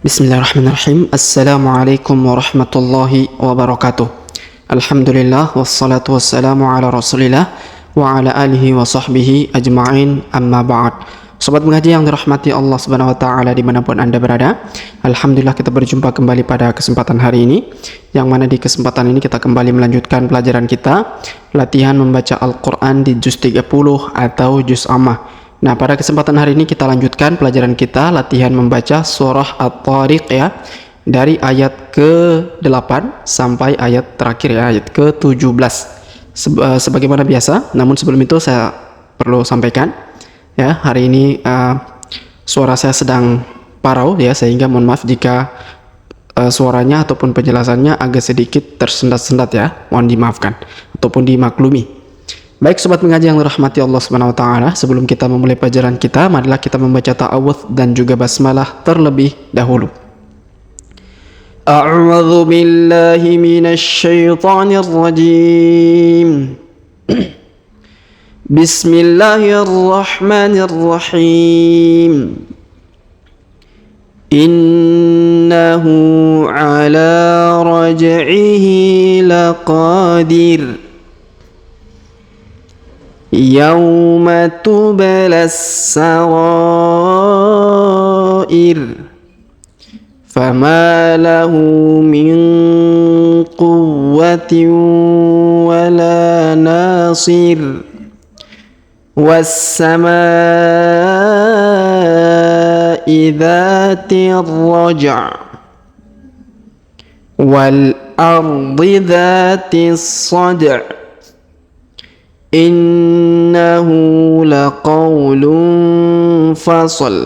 Bismillahirrahmanirrahim. Assalamualaikum warahmatullahi wabarakatuh. Alhamdulillah wassalatu wassalamu ala Rasulillah wa ala alihi wa sahbihi ajma'in, amma ba'd. Sobat mengaji yang dirahmati Allah Subhanahu wa taala dimanapun Anda berada, alhamdulillah kita berjumpa kembali pada kesempatan hari ini, yang mana di kesempatan ini kita kembali melanjutkan pelajaran kita latihan membaca Al-Qur'an di juz 30 atau juz Ammah. Nah, pada kesempatan hari ini kita lanjutkan pelajaran kita latihan membaca surah At-Tariq ya, dari ayat ke-8 sampai ayat terakhir ya, ayat ke-17. Sebagaimana biasa, namun sebelum itu saya perlu sampaikan ya, hari ini suara saya sedang parau ya, sehingga mohon maaf jika suaranya ataupun penjelasannya agak sedikit tersendat-sendat ya, mohon dimaafkan ataupun dimaklumi. Baik sobat mengaji yang dirahmati Allah Subhanahu wa taala, sebelum kita memulai pelajaran kita, marilah kita membaca ta'awudz dan juga basmalah terlebih dahulu. A'udzu billahi minasy syaithanir rajim. Bismillahirrahmanirrahim. Innahu ala raj'ihi laqadir. يوم تبلى السرائر فما له من قوة ولا ناصر والسماء ذات الرجع والأرض ذات الصدع إنه لقول فصل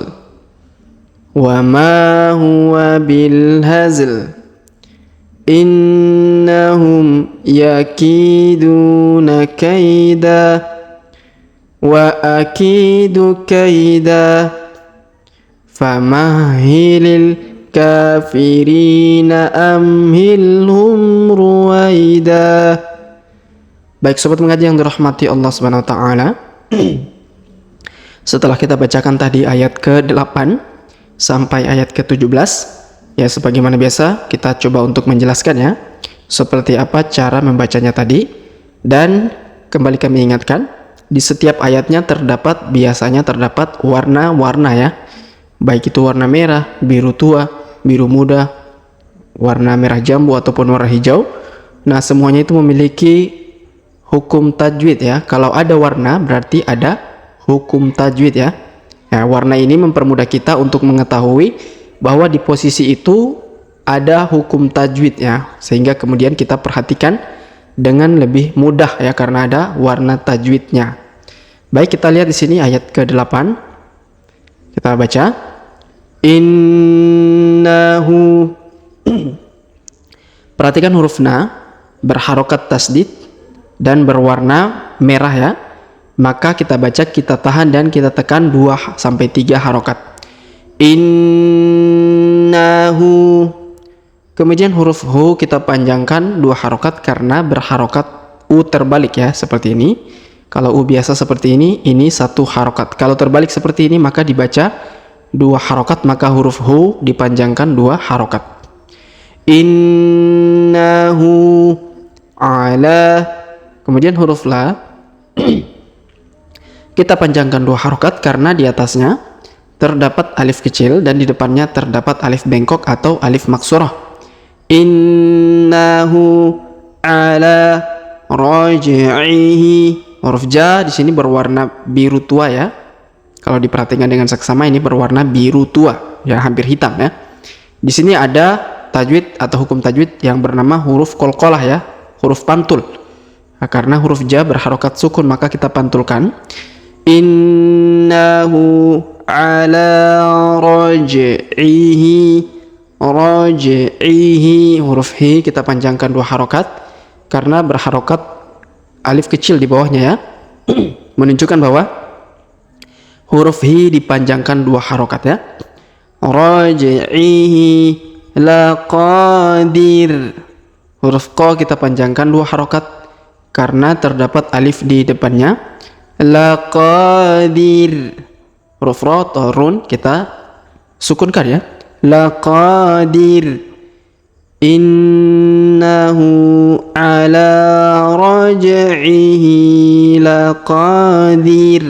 وما هو بالهزل إنهم يكيدون كيدا وأكيد كيدا فمهل الكافرين أمهلهم رويدا. Baik sobat mengaji yang dirahmati Allah Subhanahu wa taala. Setelah kita bacakan tadi ayat ke-8 sampai ayat ke-17, ya sebagaimana biasa kita coba untuk menjelaskan ya, seperti apa cara membacanya tadi. Dan kembali kami ingatkan, di setiap ayatnya biasanya terdapat warna-warna ya. Baik itu warna merah, biru tua, biru muda, warna merah jambu ataupun warna hijau. Nah, semuanya itu memiliki hukum tajwid ya. Kalau ada warna berarti ada hukum tajwid ya. Nah, warna ini mempermudah kita untuk mengetahui bahwa di posisi itu ada hukum tajwid ya, sehingga kemudian kita perhatikan dengan lebih mudah ya, karena ada warna tajwidnya. Baik, kita lihat di sini ayat ke-8. Kita baca innahu. Perhatikan huruf na berharokat tasdid dan berwarna merah ya, maka kita baca, kita tahan dan kita tekan 2-3 harokat. Innahu. Kemudian huruf hu kita panjangkan 2 harokat karena berharokat u terbalik ya, seperti ini. Kalau u biasa seperti ini 1 harokat. Kalau terbalik seperti ini maka dibaca 2 harokat, maka huruf hu dipanjangkan 2 harokat. Innahu ala. Kemudian huruf la kita panjangkan 2 harokat karena di atasnya terdapat alif kecil dan di depannya terdapat alif bengkok atau alif maksurah. Innahu ala raj'ihi. Huruf ja di sini berwarna biru tua ya. Kalau diperhatikan dengan seksama ini berwarna biru tua ya, hampir hitam ya. Di sini ada tajwid atau hukum tajwid yang bernama huruf qalqalah ya, huruf pantul. Nah, karena huruf ja berharokat sukun maka kita pantulkan. Innahu ala raj'ihi. Raj'ihi. Huruf hi kita panjangkan 2 harokat karena berharokat alif kecil di bawahnya ya, menunjukkan bahwa huruf hi dipanjangkan 2 harokat ya. Raj'ihi laqadir. Huruf qa kita panjangkan 2 harokat karena terdapat alif di depannya. Laqadir. Huruf ra atau run kita sukunkan ya. laqadir. Innahu ala raj'ihi laqadir.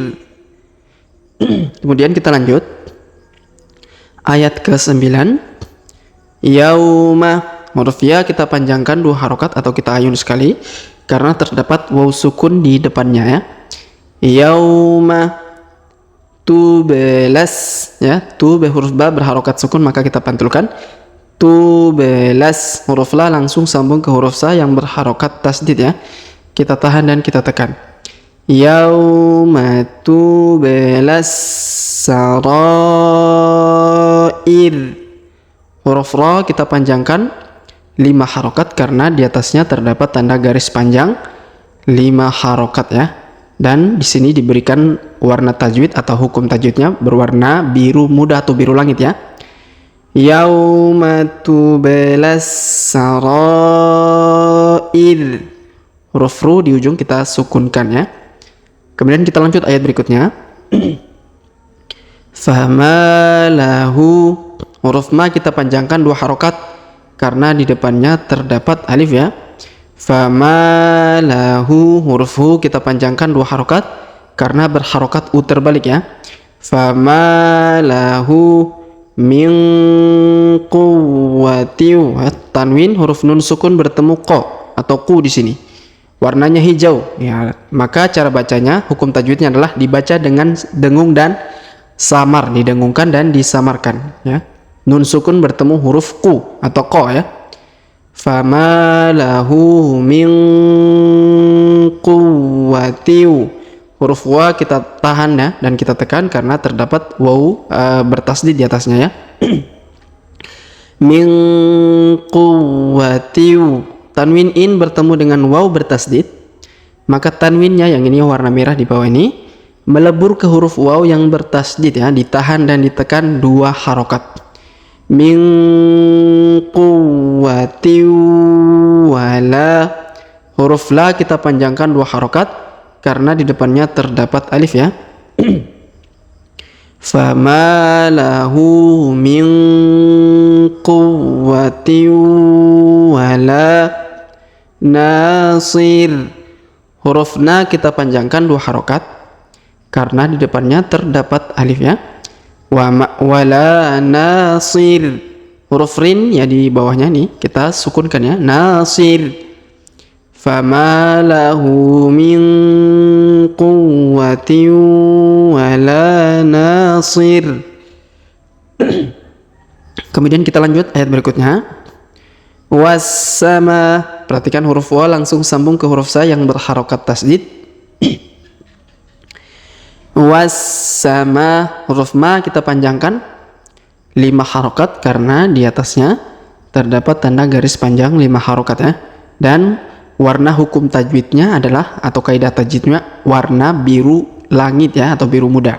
Kemudian kita lanjut ayat ke-9. Yauma, huruf ya kita panjangkan 2 harokat atau kita ayun sekali karena terdapat waw sukun di depannya ya. Yauma tubelas ya, tu huruf ba berharokat sukun maka kita pantulkan. Tubelas, huruf la langsung sambung ke huruf sa yang berharokat tasdid ya. Kita tahan dan kita tekan. Yauma tubelas sarair. Huruf ra kita panjangkan 5 harokat karena di atasnya terdapat tanda garis panjang 5 harokat ya. Dan di sini diberikan warna tajwid atau hukum tajwidnya berwarna biru muda atau biru langit ya. Yauma tubelas sarair. Huruf ru di ujung kita sukunkan ya. Kemudian kita lanjut ayat berikutnya. Famalahu, huruf ma kita panjangkan 2 harokat karena di depannya terdapat alif ya. Famalahu, huruf hu kita panjangkan 2 harokat karena berharokat u terbalik ya. Famalahu min quwwati. Tanwin huruf nun sukun bertemu ko atau ku di sini. Warnanya hijau ya. Maka cara bacanya hukum tajwidnya adalah dibaca dengan dengung dan samar, didengungkan dan disamarkan ya. Nun sukun bertemu huruf ku atau ko ya. Fama lahu min quwwati. Huruf wa kita tahan ya dan kita tekan karena terdapat waw bertasdid di atasnya ya. Min quwwati. Tanwin in bertemu dengan waw bertasdid, maka tanwinnya yang ini warna merah di bawah ini melebur ke huruf waw yang bertasdid ya, ditahan dan ditekan 2 harokat. Min quwwati wala. Huruf la kita panjangkan 2 harokat karena di depannya terdapat alif ya. Fama lahu min quwwati wala nasir. Huruf na kita panjangkan 2 harokat karena di depannya terdapat alif ya. Wala nasir. Huruf rin ya di bawahnya nih kita sukunkan ya. Nasir. Fama lahu min quwwati wala nasir. Kemudian kita lanjut ayat berikutnya. Wassama. Perhatikan huruf wa langsung sambung ke huruf sa yang berharokat tasdid. Wassama, huruf ma kita panjangkan 5 harokat karena di atasnya terdapat tanda garis panjang 5 harokat ya. Dan warna hukum tajwidnya adalah atau kaidah tajwidnya warna biru langit ya atau biru muda.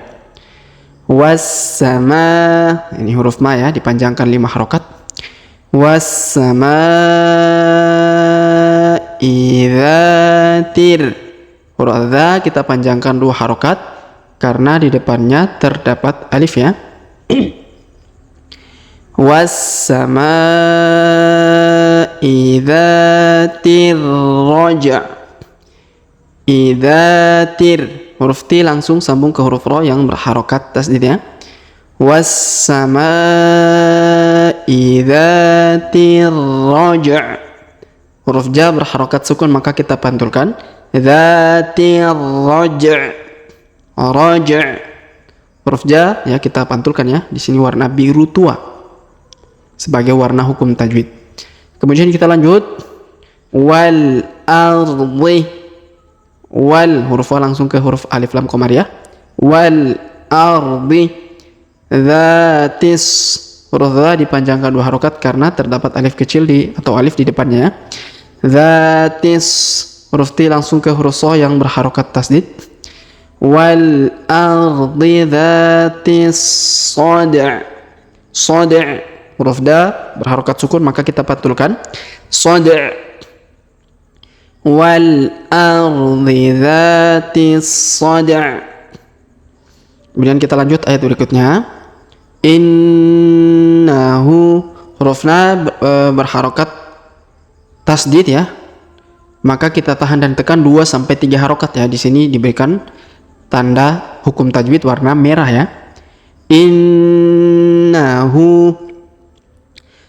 Wassama, ini huruf ma ya dipanjangkan 5 harokat. Wassama idzatir. Huruf dza kita panjangkan 2 harokat karena di depannya terdapat alif ya. Wassama idzatir raja. Idzatir, huruf ti langsung sambung ke huruf ro yang berharokat tasdid ya. Wassama idzatir raja. Huruf ja berharokat sukun maka kita pantulkan. Dzatir raja. Raja. Huruf ja ya kita pantulkan ya. Di sini warna biru tua sebagai warna hukum tajwid. Kemudian kita lanjut. Wal ardi. Wal, huruf wa langsung ke huruf alif lam komariah. Wal ardi dzatis. Huruf dza dipanjangkan 2 harokat karena terdapat alif kecil atau alif di depannya. Dzatis. Huruf ti langsung ke huruf so yang berharokat tasdid. Wal ardi dzatis sada'. Sada'. Huruf da berharokat sukun maka kita pantulkan. Sada'. Wal ardi dzatis sada'. Kemudian kita lanjut ayat berikutnya. Innahu, hurufnya berharokat tasdid ya. Maka kita tahan dan tekan 2 sampai 3 harokat ya. Di sini diberikan tanda hukum tajwid warna merah ya. Innahu.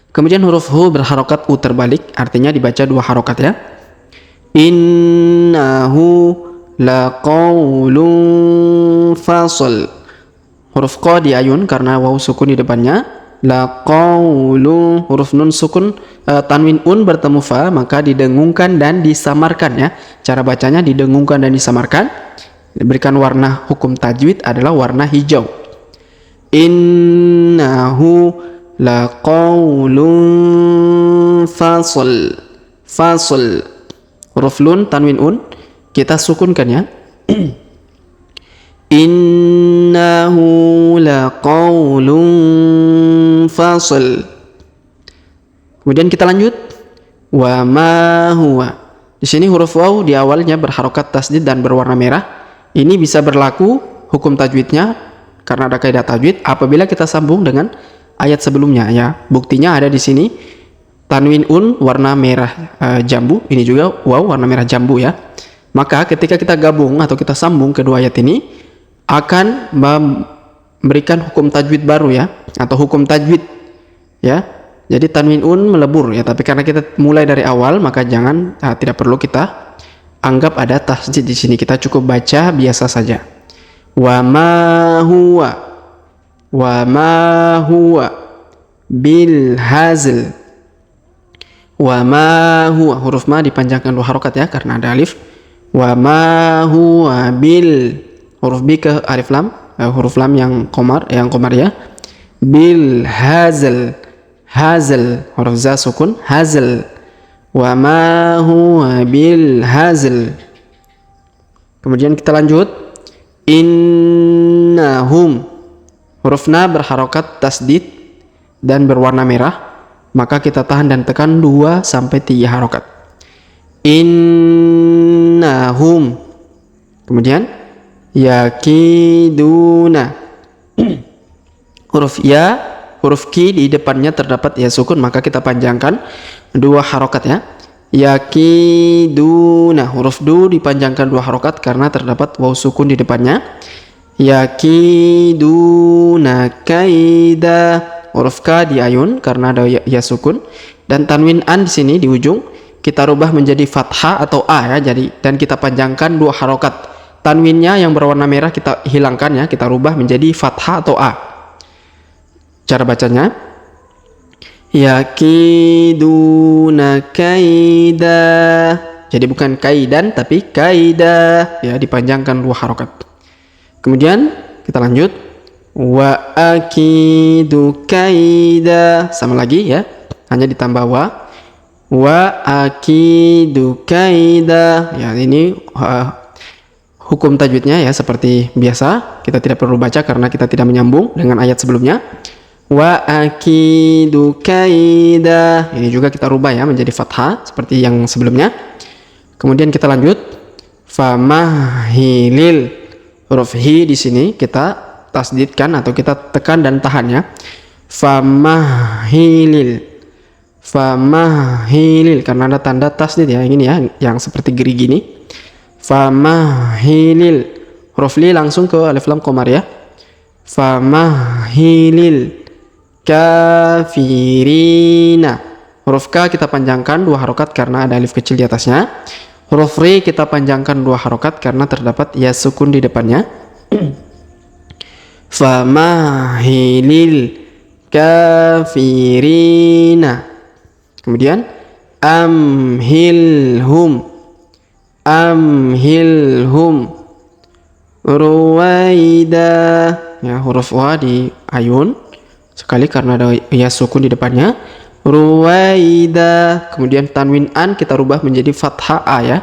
Kemudian huruf hu berharokat u terbalik, artinya dibaca 2 harokat ya. Innahu laqaulun fasl. Huruf qa diayun karena waw sukun di depannya. Laqaulun, huruf nun sukun tanwin un bertemu fa, maka didengungkan dan disamarkan ya. Cara bacanya didengungkan dan disamarkan. Diberikan warna hukum tajwid adalah warna hijau. Innahu laqaulun fasl. Fasl. Huruf lun tanwin un kita sukunkan ya. Innahu laqaulun fasl. Kemudian kita lanjut. Wa ma huwa. Di sini huruf waw di awalnya berharokat tasdid dan berwarna merah. Ini bisa berlaku hukum tajwidnya karena ada kaidah tajwid apabila kita sambung dengan ayat sebelumnya ya. Buktinya ada di sini. Tanwin un warna merah jambu, ini juga waw warna merah jambu ya. Maka ketika kita gabung atau kita sambung kedua ayat ini akan memberikan hukum tajwid baru ya, atau hukum tajwid ya. Jadi tanwin un melebur ya, tapi karena kita mulai dari awal maka tidak perlu kita anggap ada tasdid di sini. Kita cukup baca biasa saja. Wa ma huwa. Wa ma huwa bil hazl. Wa ma huwa, huruf ma dipanjangkan 2 harokat ya karena ada alif. Wa ma huwa bil, huruf bi ke alif lam, huruf lam yang komar ya. Bil hazl. Hazl, huruf za sukun, hazl. Wa ma huwa bil hazl. Kemudian kita lanjut. Innahum, huruf na berharokat tasdid dan berwarna merah, maka kita tahan dan tekan 2 sampai 3 harokat. Innahum. Kemudian yakiduna. Huruf ya, huruf ki di depannya terdapat ya sukun, maka kita panjangkan 2 harokat ya. Yakiduna, huruf du dipanjangkan 2 harokat karena terdapat waw sukun di depannya. Yakiduna kaida, huruf K diayun karena ada ya sukun, dan tanwin an di sini di ujung kita rubah menjadi fathah atau a ya. Jadi dan kita panjangkan 2 harokat. Tanwinnya yang berwarna merah kita hilangkan ya, kita rubah menjadi fathah atau a. Cara bacanya yakiduna kaida. Jadi bukan kaidan tapi kaida ya, dipanjangkan 2 harokat. Kemudian kita lanjut. Wa akidu kaida, sama lagi ya, hanya ditambah wa. Wa akidu kaida ya, ini hukum tajwidnya ya seperti biasa, kita tidak perlu baca karena kita tidak menyambung dengan ayat sebelumnya. Wa akidu kaida, ini juga kita rubah ya menjadi fathah seperti yang sebelumnya. Kemudian kita lanjut. Famahilil, huruf hi di sini kita tasdidkan atau kita tekan dan tahan ya. Famahilil. Famahilil karena ada tanda tasdid ya, ini ya yang seperti gerigi ini. Famahilil, huruf li langsung ke alif lam komar ya. Famahilil kafirina, huruf k kita panjangkan 2 harokat karena ada alif kecil di atasnya. Huruf ri kita panjangkan 2 harokat karena terdapat ya sukun di depannya. Famahilil kafirina. Kemudian amhilhum. Amhilhum ruwaida ya, huruf wa di ayun sekali karena ada ya sukun di depannya. Ruwaida. Kemudian tanwin an kita rubah menjadi fathah a ya,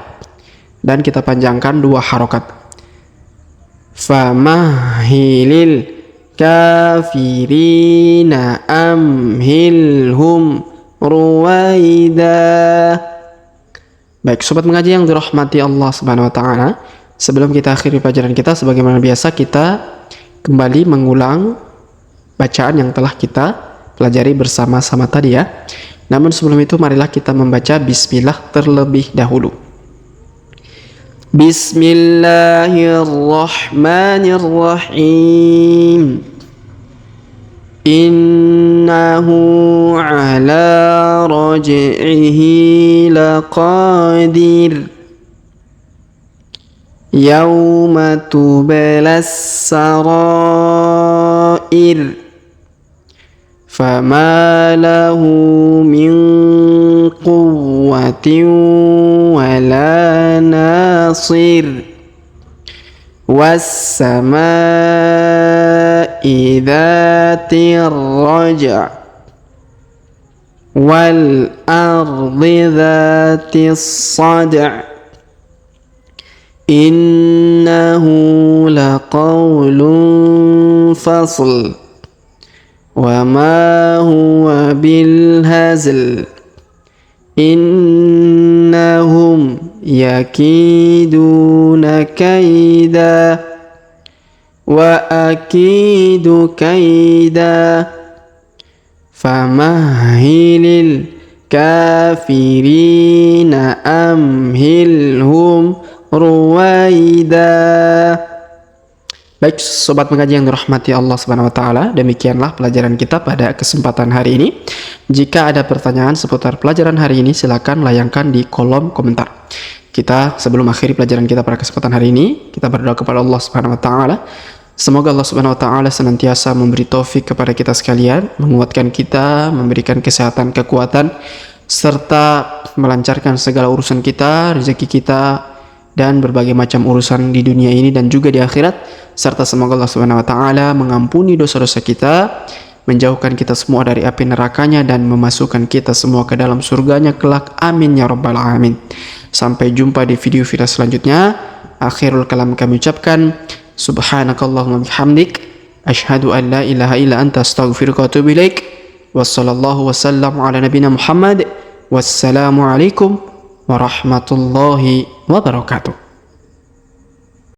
dan kita panjangkan 2 harokat. Famahilil kafirina amhilhum ruwaida. Baik sobat mengaji yang dirahmati Allah Subhanahu wa taala, sebelum kita akhiri pelajaran kita sebagaimana biasa kita kembali mengulang bacaan yang telah kita pelajari bersama-sama tadi ya. Namun sebelum itu marilah kita membaca bismillah terlebih dahulu. Bismillahirrahmanirrahim. Innahu ala raj'ihi laqadir. Yawma tubalas sarair. Fama lahu min quwwatin wala nasir. Was-samaa'i dhatir raja' wal ardi dhatis sad'. Innahu laqawlun fasl wa ma huwa bil hazl. Innahum yakiduna kaida wa akidu kaida. Famahilil kafirina amhilhum ruwaida. Baik sobat mengaji yang dirahmati Allah Subhanahu wa taala, demikianlah pelajaran kita pada kesempatan hari ini. Jika ada pertanyaan seputar pelajaran hari ini, silakan layangkan di kolom komentar. Kita sebelum akhiri pelajaran kita pada kesempatan hari ini, kita berdoa kepada Allah Subhanahu wa taala. Semoga Allah Subhanahu wa taala senantiasa memberi taufik kepada kita sekalian, menguatkan kita, memberikan kesehatan, kekuatan, serta melancarkan segala urusan kita, rezeki kita, dan berbagai macam urusan di dunia ini dan juga di akhirat, serta semoga Allah Subhanahu wa taala mengampuni dosa-dosa kita, menjauhkan kita semua dari api nerakanya, dan memasukkan kita semua ke dalam surganya kelak. Amin ya rabbal alamin. Sampai jumpa di video-video selanjutnya. Akhirul kalam kami ucapkan subhanakallahumma bihamdik asyhadu an la ilaha illa anta astaghfiruka wa atubu ilaik. Wassallallahu wasallam ala nabiyina Muhammad. Wassalamu alaikum warahmatullahi wabarakatuh.